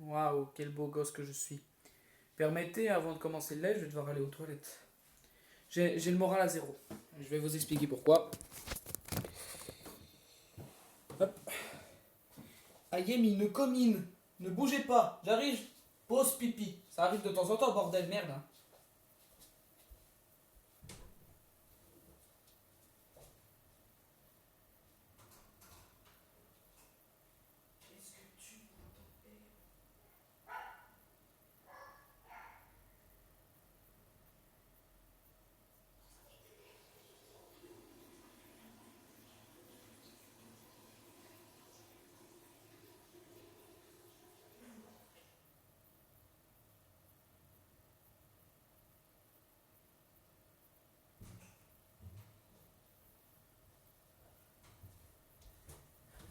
Waouh, quel beau gosse que je suis. Permettez, avant de commencer le live, je vais devoir aller aux toilettes. J'ai le moral à zéro. Je vais vous expliquer pourquoi. Hop. Ayemi, ne commine. Ne bougez pas. J'arrive. Pause pipi. Ça arrive de temps en temps, bordel, merde. Hein.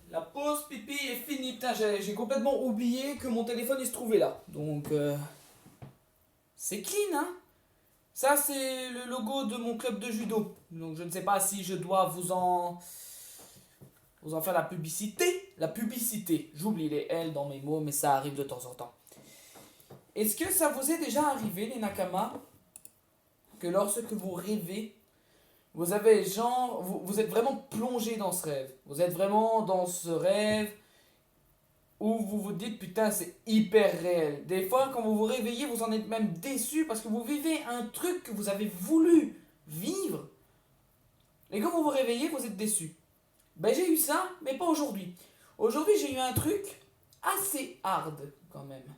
La pause pipi est finie. Putain, j'ai complètement oublié que mon téléphone il se trouvait là. Donc, c'est clean, hein. Ça, c'est le logo de mon club de judo. Donc, je ne sais pas si je dois vous en faire la publicité. La publicité. J'oublie les L dans mes mots, mais ça arrive de temps en temps. Est-ce que ça vous est déjà arrivé, les Nakama, que lorsque vous rêvez, vous avez genre, vous êtes vraiment plongé dans ce rêve. Vous êtes vraiment dans ce rêve où vous vous dites putain c'est hyper réel. Des fois quand vous vous réveillez vous en êtes même déçu parce que vous vivez un truc que vous avez voulu vivre. Et quand vous vous réveillez vous êtes déçu. Ben j'ai eu ça mais pas aujourd'hui. Aujourd'hui j'ai eu un truc assez hard quand même.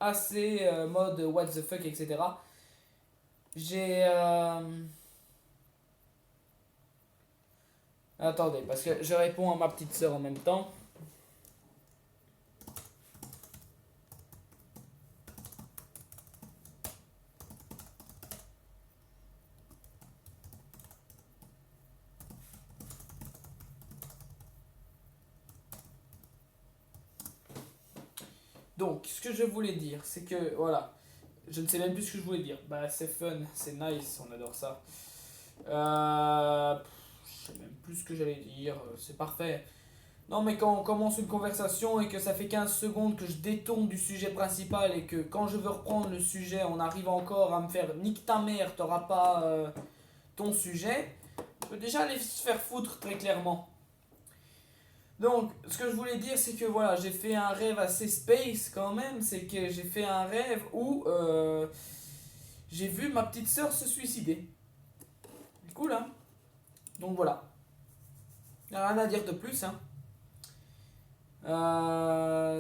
Assez mode what the fuck etc. J'ai... Attendez, parce que je réponds à ma petite sœur en même temps. Donc, ce que je voulais dire, c'est que, voilà, je ne sais même plus ce que je voulais dire. Bah, c'est fun, c'est nice, on adore ça. Je sais même plus ce que j'allais dire, c'est parfait. Non, mais quand on commence une conversation et que ça fait 15 secondes que je détourne du sujet principal et que quand je veux reprendre le sujet, on arrive encore à me faire nique ta mère, t'auras pas ton sujet, je peux déjà aller se faire foutre très clairement. Donc, ce que je voulais dire, c'est que voilà, j'ai fait un rêve assez space quand même. C'est que j'ai fait un rêve où j'ai vu ma petite sœur se suicider. C'est cool, hein? Donc voilà. Y a rien à dire de plus, hein.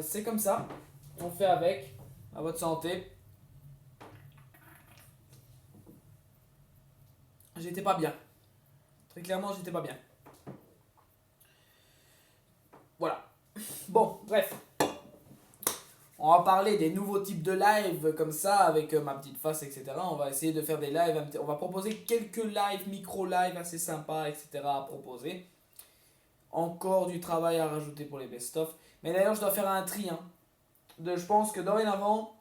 C'est comme ça. On fait avec. À votre santé. J'étais pas bien. Très clairement, j'étais pas bien. Voilà. Bon, bref. On va parler des nouveaux types de live comme ça avec ma petite face, etc. On va essayer de faire des lives. On va proposer quelques lives, micro-lives assez sympas, etc. à proposer. Encore du travail à rajouter pour les best-of. Mais d'ailleurs, je dois faire un tri. Hein. Je pense que dorénavant,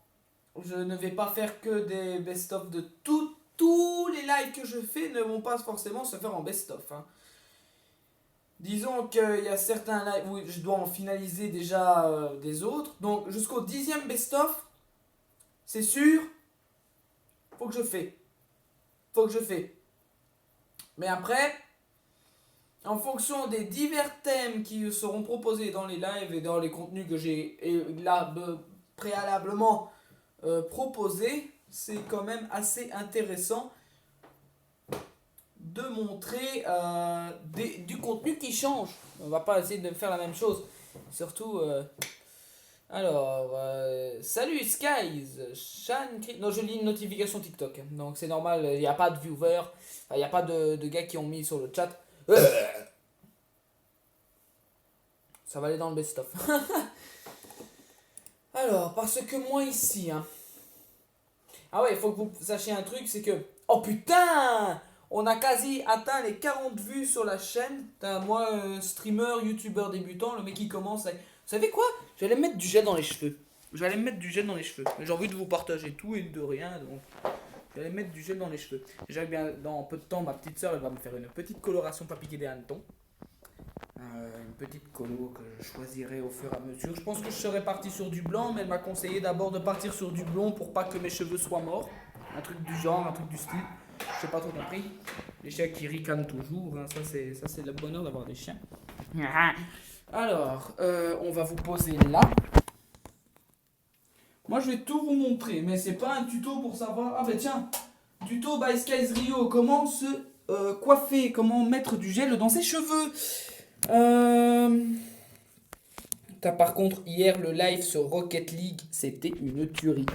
je ne vais pas faire que des best-of de tous les lives que je fais ne vont pas forcément se faire en best-of. Hein. Disons qu'il y a certains lives où je dois en finaliser déjà des autres. Donc jusqu'au 10e best-of, c'est sûr, faut que je fais. Faut que je fais. Mais après, en fonction des divers thèmes qui seront proposés dans les lives et dans les contenus que j'ai là préalablement proposés, c'est quand même assez intéressant de montrer du contenu qui change. On va pas essayer de faire la même chose. Surtout, salut Skies, Shan, non je lis une notification TikTok, donc c'est normal, il n'y a pas de viewers, il n'y a pas de gars qui ont mis sur le chat. Ça va aller dans le best-of. Alors, parce que moi ici, hein. Ah ouais, il faut que vous sachiez un truc, c'est que... Oh putain! On a quasi atteint les 40 vues sur la chaîne. Moi, streamer, youtubeur débutant, le mec qui commence à... Vous savez quoi? Je vais aller mettre du gel dans les cheveux. Je vais aller mettre du gel dans les cheveux. J'ai envie de vous partager tout et de rien, donc... Je vais aller mettre du gel dans les cheveux. Déjà, bien, dans peu de temps, ma petite soeur, elle va me faire une petite coloration pas piquer des hannetons. Une petite colo que je choisirai au fur et à mesure. Je pense que je serais parti sur du blanc, mais elle m'a conseillé d'abord de partir sur du blond pour pas que mes cheveux soient morts. Un truc du genre, un truc du style. Je n'ai pas trop compris. Les chiens qui ricanent toujours, hein, ça c'est le bonheur d'avoir des chiens. Alors, on va vous poser là. Moi je vais tout vous montrer, mais c'est pas un tuto pour savoir. Ah ben tiens, tuto by Skies Rio, comment se coiffer, comment mettre du gel dans ses cheveux. Par contre, hier le live sur Rocket League, c'était une tuerie.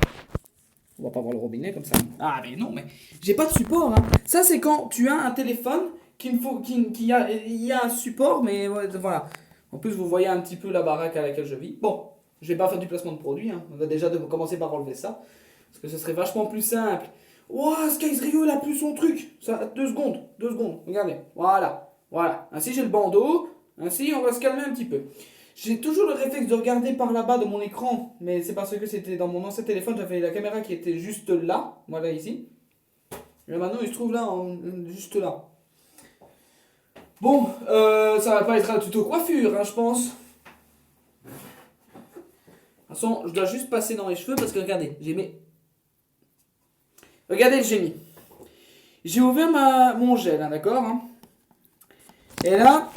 On va pas voir le robinet comme ça. Ah mais non, mais j'ai pas de support. Hein. Ça c'est quand tu as un téléphone il y a un support, mais ouais, voilà. En plus vous voyez un petit peu la baraque à laquelle je vis. Bon, je vais pas faire du placement de produit. Hein. On va déjà commencer par enlever ça, parce que ce serait vachement plus simple. Ouah, Skies Rio il a plus son truc. Ça, 2 secondes. Regardez, voilà. Ainsi j'ai le bandeau. Ainsi on va se calmer un petit peu. J'ai toujours le réflexe de regarder par là-bas de mon écran, mais c'est parce que c'était dans mon ancien téléphone, j'avais la caméra qui était juste là, voilà ici. Et maintenant il se trouve là, juste là. Bon, ça va pas être un tuto coiffure, hein, je pense. De toute façon, je dois juste passer dans les cheveux parce que regardez, Regardez le génie. J'ai ouvert mon gel, hein, d'accord hein. Et là,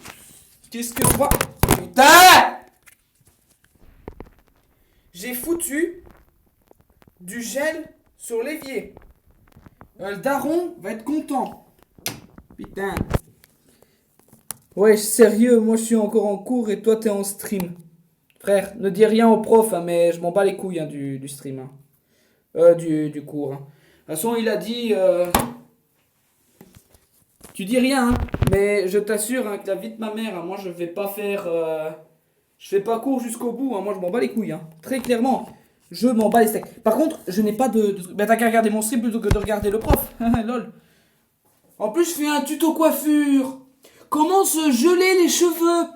qu'est-ce que je vois? Putain! J'ai foutu du gel sur l'évier. Le daron va être content. Putain. Ouais, sérieux, moi je suis encore en cours et toi t'es en stream. Frère, ne dis rien au prof, hein, mais je m'en bats les couilles hein, du stream. Hein. Du cours. Hein. De toute façon, il a dit... Tu dis rien, hein, mais je t'assure hein, que la vie de ma mère, hein, moi je vais pas faire... Je fais pas cours jusqu'au bout, hein. Moi je m'en bats les couilles, hein. Très clairement, je m'en bats les steaks. Par contre, je n'ai pas de... Ben t'as qu'à regarder mon stream plutôt que de regarder le prof. Lol. En plus, je fais un tuto coiffure. Comment se geler les cheveux?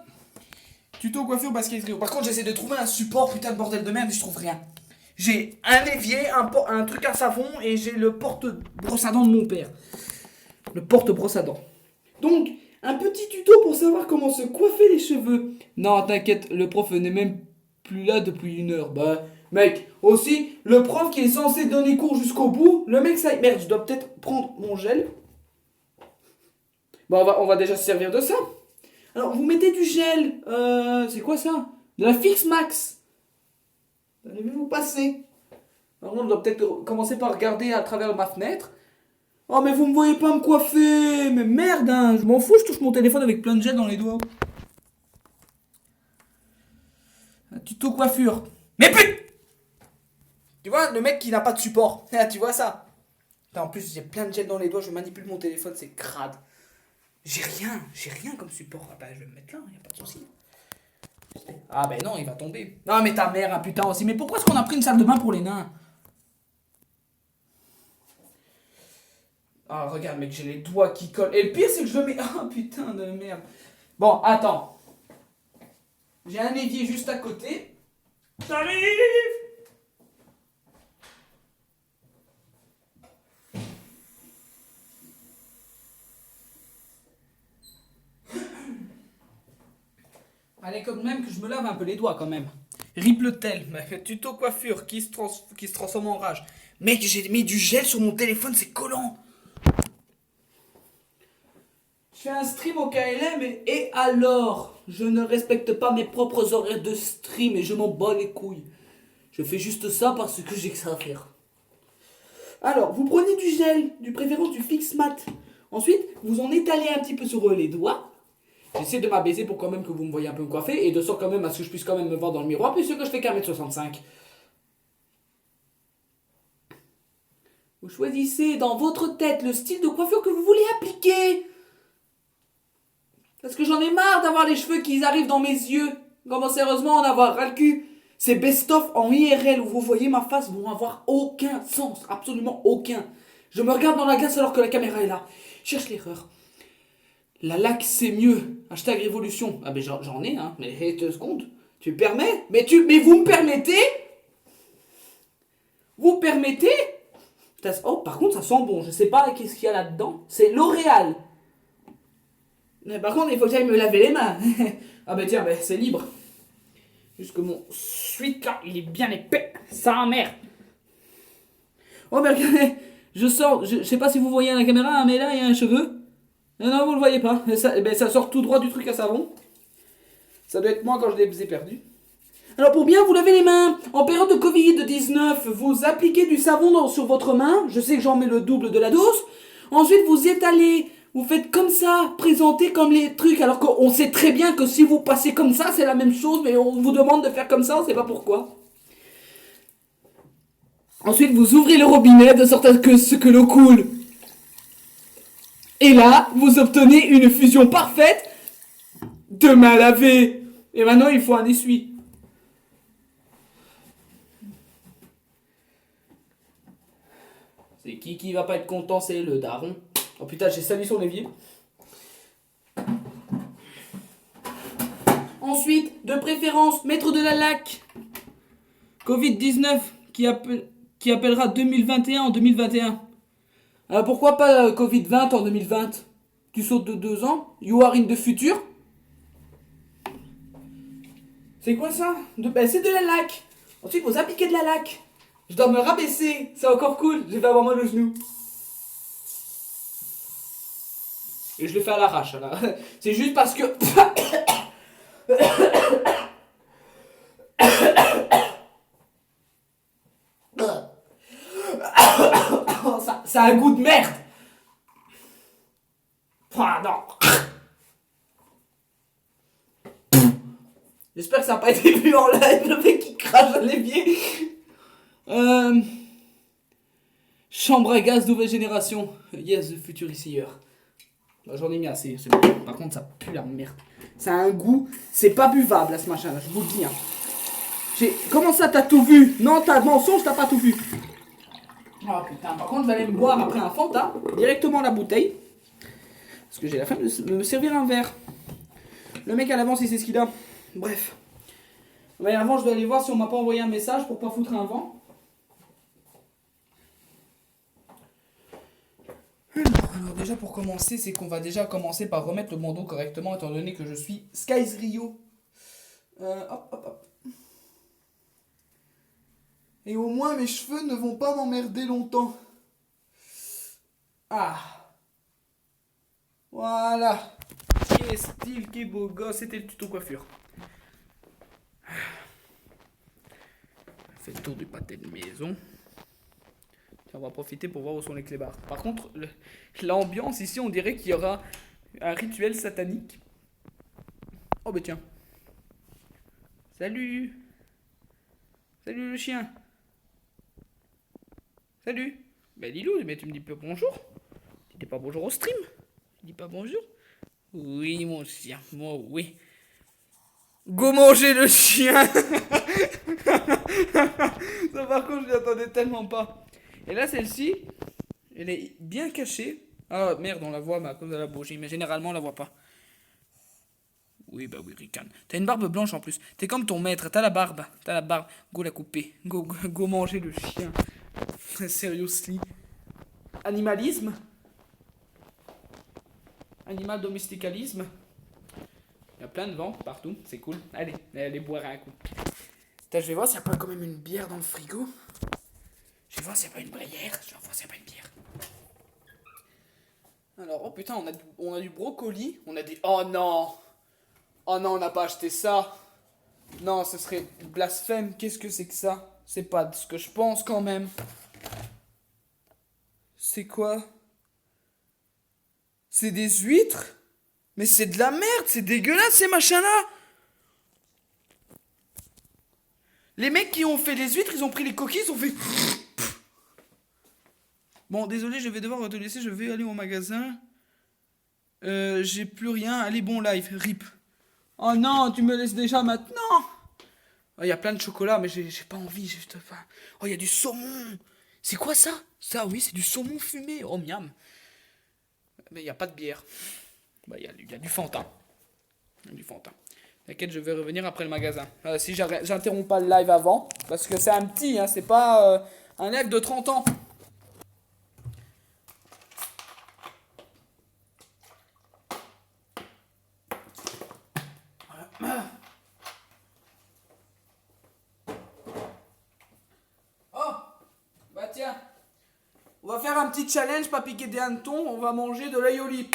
Tuto coiffure basket Rio. Par contre, j'essaie de trouver un support, putain de bordel de merde, et je trouve rien. J'ai un évier, un truc à savon, et j'ai le porte-brosse à dents de mon père. Le porte-brosse à dents. Donc... Un petit tuto pour savoir comment se coiffer les cheveux. Non, t'inquiète, le prof n'est même plus là depuis 1 heure. Bah, mec, aussi, le prof qui est censé donner cours jusqu'au bout, le mec, ça... Merde, je dois peut-être prendre mon gel. Bon, on va déjà se servir de ça. Alors, vous mettez du gel. C'est quoi ça? De la Fix Max. Allez-vous passer? Alors, on doit peut-être commencer par regarder à travers ma fenêtre. Oh mais vous me voyez pas me coiffer. Mais merde hein, je m'en fous, je touche mon téléphone avec plein de gel dans les doigts. Un tuto coiffure. Mais putain. Tu vois, le mec qui n'a pas de support. Tu vois ça? En plus j'ai plein de gel dans les doigts, je manipule mon téléphone, c'est crade. J'ai rien comme support. Ah bah je vais me mettre là, y a pas de souci. Ah bah non, il va tomber. Non mais ta mère, hein, putain aussi. Mais pourquoi est-ce qu'on a pris une salle de bain pour les nains? Ah, regarde, mec, j'ai les doigts qui collent. Et le pire, c'est que je le mets. Ah, putain de merde. Bon, attends. J'ai un évier juste à côté. J'arrive! Allez, quand même que je me lave un peu les doigts, quand même. Rip le tel, tuto coiffure qui se transforme en rage. Mec, j'ai mis du gel sur mon téléphone, c'est collant. Je fais un stream au KLM et alors, je ne respecte pas mes propres horaires de stream et je m'en bats les couilles. Je fais juste ça parce que j'ai que ça à faire. Alors, vous prenez du gel, du préférence du Fix Mat. Ensuite, vous en étalez un petit peu sur les doigts. J'essaie de m'abaisser pour quand même que vous me voyez un peu me coiffer et de sorte quand même à ce que je puisse quand même me voir dans le miroir puisque je fais qu'un mètre 65. Vous choisissez dans votre tête le style de coiffure que vous voulez appliquer. Parce que j'en ai marre d'avoir les cheveux qui arrivent dans mes yeux. Comment sérieusement en avoir ras le cul. Ces best-of en IRL où vous voyez ma face vont avoir aucun sens. Absolument aucun. Je me regarde dans la glace alors que la caméra est là. Cherche l'erreur. La laque c'est mieux. Hashtag révolution. Ah ben j'en ai hein. Mais 2 secondes. Tu me permets? Mais vous me permettez? Vous permettez? Oh par contre ça sent bon. Je sais pas qu'est-ce qu'il y a là-dedans. C'est L'Oréal. Mais par contre, il faut que j'aille me laver les mains. Ah bah tiens, bah, c'est libre. Juste que mon suite là, il est bien épais. Ça merde. Oh mais regardez, je sors, je sais pas si vous voyez à la caméra, mais là il y a un cheveu. Non, non, vous le voyez pas. Ça sort tout droit du truc à savon. Ça doit être moi quand je les ai perdus. Alors pour bien vous laver les mains, en période de Covid-19, vous appliquez du savon sur votre main. Je sais que j'en mets le double de la dose. Ensuite vous étalez, vous faites comme ça, présentez comme les trucs. Alors qu'on sait très bien que si vous passez comme ça, c'est la même chose, mais on vous demande de faire comme ça, on sait pas pourquoi. Ensuite vous ouvrez le robinet de sorte à ce que l'eau coule. Et là, vous obtenez une fusion parfaite de main lavée. Et maintenant il faut un essuie. C'est qui va pas être content, c'est le daron. Oh putain, j'ai sali son évier. Ensuite, de préférence, mettre de la laque. Covid-19 qui appellera 2021 en 2021. Alors pourquoi pas Covid-20 en 2020? Tu sautes de 2 ans? You are in the future? C'est quoi ça? C'est de la laque. Ensuite, vous appliquez de la laque. Je dois me rabaisser, c'est encore cool, je vais avoir mal au genou. Et je le fais à l'arrache, là. C'est juste parce que... ça a un goût de merde. Ah non. J'espère que ça n'a pas été vu en live, le mec qui crache dans l'évier. Chambre à gaz nouvelle génération. Yes, the future is here. Bah, j'en ai mis assez, c'est bon. Par contre, ça pue la merde. Ça a un goût, c'est pas buvable là, ce machin là, je vous le dis. Hein. Comment ça, t'as tout vu? Non, t'as mensonge, t'as pas tout vu. Oh putain, par contre, je vais aller me boire après un Fanta, directement la bouteille. Parce que j'ai la flemme de me servir un verre. Le mec à l'avance, il sait ce qu'il a. Bref. Mais avant, je dois aller voir si on m'a pas envoyé un message pour pas foutre un vent. Alors déjà pour commencer, c'est qu'on va déjà commencer par remettre le bandeau correctement étant donné que je suis Skies Rio. Hop. Et au moins mes cheveux ne vont pas m'emmerder longtemps. Ah. Voilà. Quel style, quel beau gosse, c'était le tuto coiffure. Fait le tour du pâté de maison. On va profiter pour voir où sont les clébards. Par contre, l'ambiance ici, on dirait qu'il y aura un rituel satanique. Oh bah tiens. Salut. Salut le chien. Salut. Bah Lilou, mais tu me dis pas bonjour. Tu dis pas bonjour au stream. Tu dis pas bonjour. Oui mon chien, moi oui. Go manger le chien. Ça par contre je n'y attendais tellement pas. Et là, celle-ci, elle est bien cachée. Ah merde, on la voit mais à cause de la bougie. Mais généralement, on la voit pas. Oui, bah oui, Rican. T'as une barbe blanche en plus. T'es comme ton maître, t'as la barbe. Go la couper. Go manger le chien. Seriously. Animalisme. Animal domesticalisme. Il y a plein de vent partout, c'est cool. Allez boire un coup. Putain, je vais voir s'il n'y a pas quand même une bière dans le frigo. Je vais voir s'il n'y a pas une bière. Alors, oh putain, on a du brocoli. On a des... Oh non, on n'a pas acheté ça. Non, ce serait blasphème. Qu'est-ce que c'est que ça? C'est pas ce que je pense quand même. C'est quoi? C'est des huîtres? Mais c'est de la merde, c'est dégueulasse ces machins-là. Les mecs qui ont fait les huîtres, ils ont pris les coquilles, ils ont fait... Bon, désolé, je vais devoir te laisser, je vais aller au magasin. J'ai plus rien, allez, bon live, rip. Oh non, tu me laisses déjà maintenant. Oh, il y a plein de chocolat, mais j'ai pas envie, j'ai juste faim. Oh, il y a du saumon. C'est quoi ça? Ça, oui, c'est du saumon fumé. Oh, miam. Mais il n'y a pas de bière. Bah, il y a du Fanta. Du Fanta. T'inquiète, je vais revenir après le magasin. Si j'interromps pas le live avant, parce que c'est un petit, hein, c'est pas un live de 30 ans. tiens. On va faire un petit challenge, pas piquer des hannetons. On va manger de l'aioli.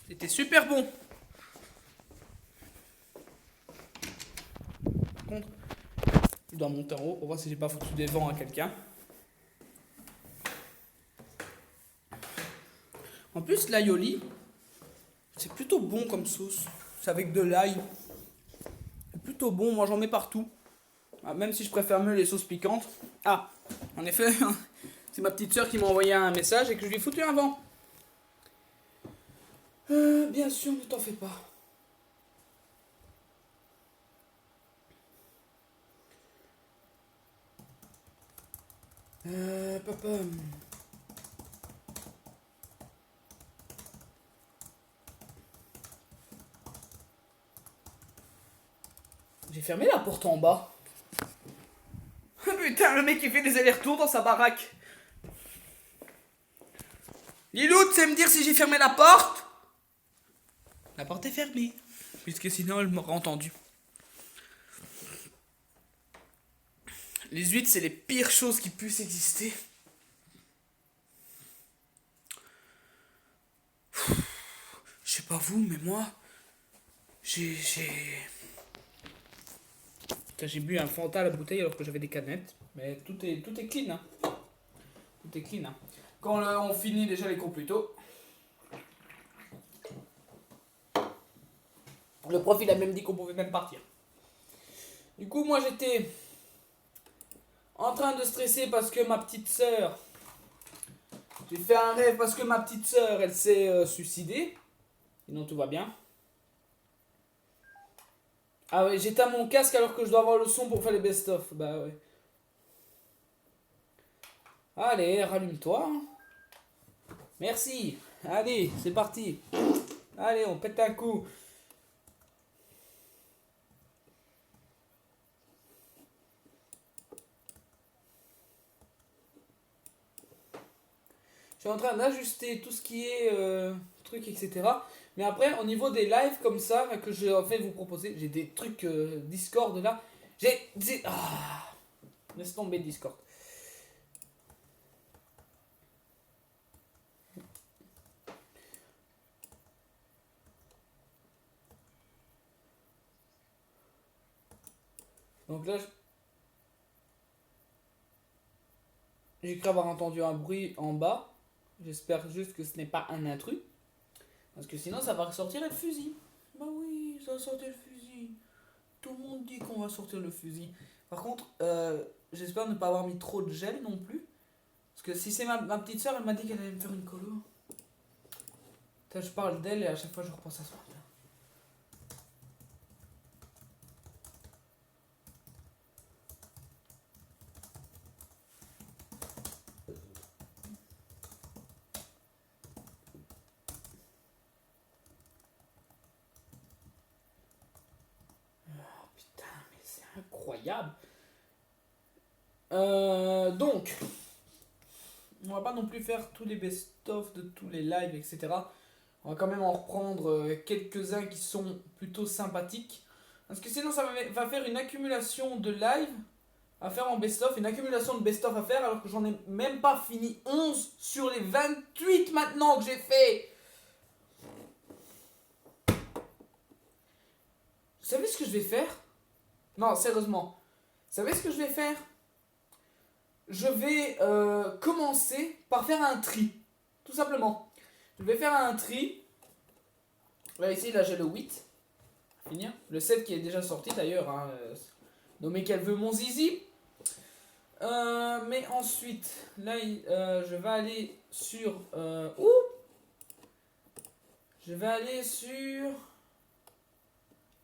C'était super bon. Par contre, je dois monter en haut pour voir si j'ai pas foutu des vents à quelqu'un. En plus, l'aioli, c'est plutôt bon comme sauce. C'est avec de l'ail. C'est plutôt bon, moi j'en mets partout. Même si je préfère mieux les sauces piquantes. Ah, en effet, c'est ma petite soeur qui m'a envoyé un message et que je lui ai foutu un vent. Bien sûr, ne t'en fais pas. Papa. J'ai fermé la porte en bas. Putain, le mec il fait des allers-retours dans sa baraque. Lilou, tu sais me dire si j'ai fermé la porte? La porte est fermée. Puisque sinon elle m'aurait entendu. Les huîtres, c'est les pires choses qui puissent exister. Je sais pas vous, mais moi, j'ai bu un Fanta à la bouteille alors que j'avais des canettes. Mais tout est clean, hein. Tout est clean, hein. Quand on finit déjà les cours plus tôt. Le prof, il a même dit qu'on pouvait même partir. Du coup, moi, j'étais en train de stresser parce que ma petite sœur... J'ai fait un rêve parce que ma petite sœur, elle s'est suicidée. Sinon, tout va bien. Ah ouais, j'éteins mon casque alors que je dois avoir le son pour faire les best-of. Bah ouais. Allez, rallume-toi. Hein. Merci. Allez, c'est parti. Allez, on pète un coup. Je suis en train d'ajuster tout ce qui est trucs, etc. Mais après, au niveau des lives comme ça, que je vais vous proposer, j'ai des trucs Discord là. Ah, laisse tomber Discord. Donc là, j'ai cru avoir entendu un bruit en bas. J'espère juste que ce n'est pas un intrus. Parce que sinon, ça va sortir le fusil. Bah oui, ça va sortir le fusil. Tout le monde dit qu'on va sortir le fusil. Par contre, j'espère ne pas avoir mis trop de gel non plus. Parce que si c'est ma petite soeur, elle m'a dit qu'elle allait me faire une colo. Putain, je parle d'elle et à chaque fois je repense à ça. Putain, mais c'est incroyable. Donc, on va pas non plus faire tous les best-of de tous les lives, etc. On va quand même en reprendre quelques-uns qui sont plutôt sympathiques. Parce que sinon, ça va faire une accumulation de live à faire en best-of, une accumulation de best-of à faire, alors que j'en ai même pas fini 11 sur les 28 maintenant que j'ai fait. Vous savez ce que je vais faire? Non, sérieusement. Vous savez ce que je vais faire? Je vais commencer par faire un tri. Tout simplement. Je vais faire un tri. Là, ici, là, j'ai le 8. Finir. Le 7 qui est déjà sorti d'ailleurs. Hein, nommé qu'elle veut mon zizi. Mais ensuite, là, je vais aller sur... où? Je vais aller sur...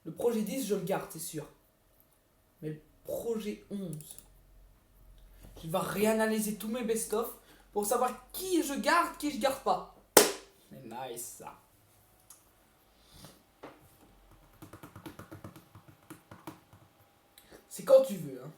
Le projet 10, je le garde, c'est sûr. Mais le projet 11... Je vais réanalyser tous mes best-of pour savoir qui je garde, qui je garde pas. C'est nice ça. C'est quand tu veux, hein.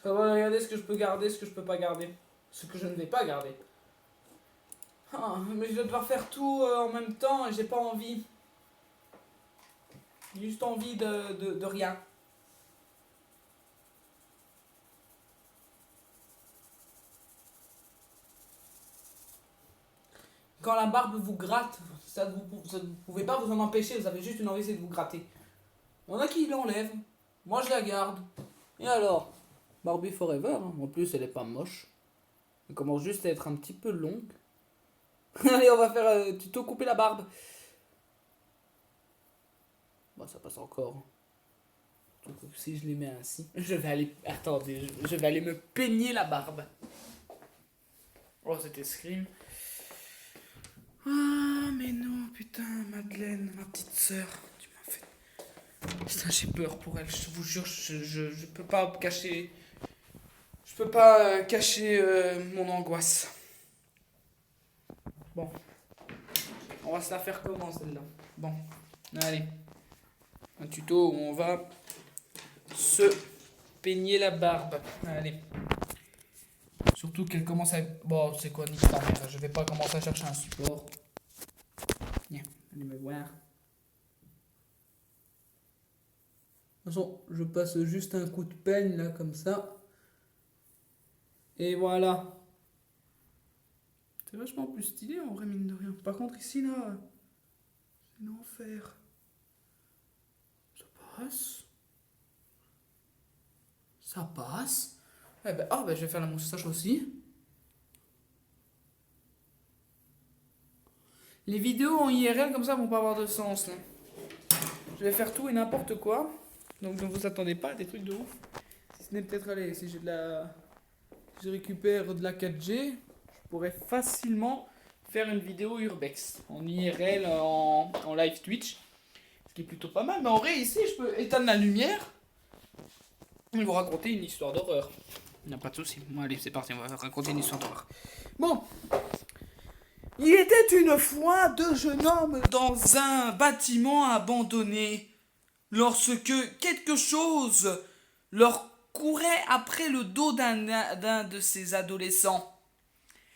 Ça va regarder ce que je peux garder, ce que je peux pas garder. Ce que je ne vais pas garder. Ah, mais je vais devoir faire tout en même temps et j'ai pas envie. J'ai juste envie de rien. Quand la barbe vous gratte, ça vous pouvez pas vous en empêcher, vous avez juste une envie, c'est de vous gratter. Il y en a qui l'enlèvent, moi je la garde. Et alors, Barbie Forever, hein. En plus elle est pas moche. Elle commence juste à être un petit peu longue. Allez, on va faire tuto couper la barbe. Bon, ça passe encore. Donc, si je les mets ainsi, je vais aller. Attendez, je vais aller me peigner la barbe. Oh, c'était Scream. Ah, mais non, putain, Madeleine, ma petite sœur, tu m'as fait. Putain, j'ai peur pour elle, je vous jure, je peux pas cacher. Je peux pas cacher mon angoisse. Bon, on va se la faire comment celle-là? Bon, allez. Un tuto où on va se peigner la barbe. Allez. Surtout qu'elle commence à... Bon, c'est quoi, nique ta mère. Je vais pas commencer à chercher un support. Viens, allez me voir. De toute façon, je passe juste un coup de peigne, là, comme ça. Et voilà. C'est vachement plus stylé, en vrai, mine de rien. Par contre, ici, là... C'est l'enfer. Ça passe. Ça passe. Eh ben, oh, ben, je vais faire la moustache aussi. Les vidéos en IRL comme ça vont pas avoir de sens. Là. Je vais faire tout et n'importe quoi. Donc ne vous attendez pas à des trucs de ouf. Si ce n'est peut-être, allez, si j'ai de la... Si je récupère de la 4G, je pourrais facilement faire une vidéo urbex. En IRL, en live Twitch. Ce qui est plutôt pas mal. Mais en vrai, ici, je peux éteindre la lumière. Et vous raconter une histoire d'horreur. Il n'y a pas de souci. Bon, allez, c'est parti, on va raconter une histoire d'horreur. Bon. Il était une fois deux jeunes hommes dans un bâtiment abandonné lorsque quelque chose leur courait après le dos d'un de ces adolescents.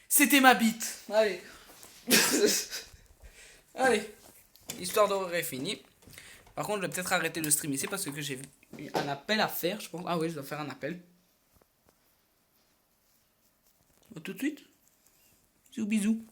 C'était ma bite. Allez. Allez. L'histoire d'horreur est finie. Par contre, je vais peut-être arrêter le stream ici parce que j'ai un appel à faire, je pense. Ah oui, je dois faire un appel. A tout de suite. Bisous, bisous.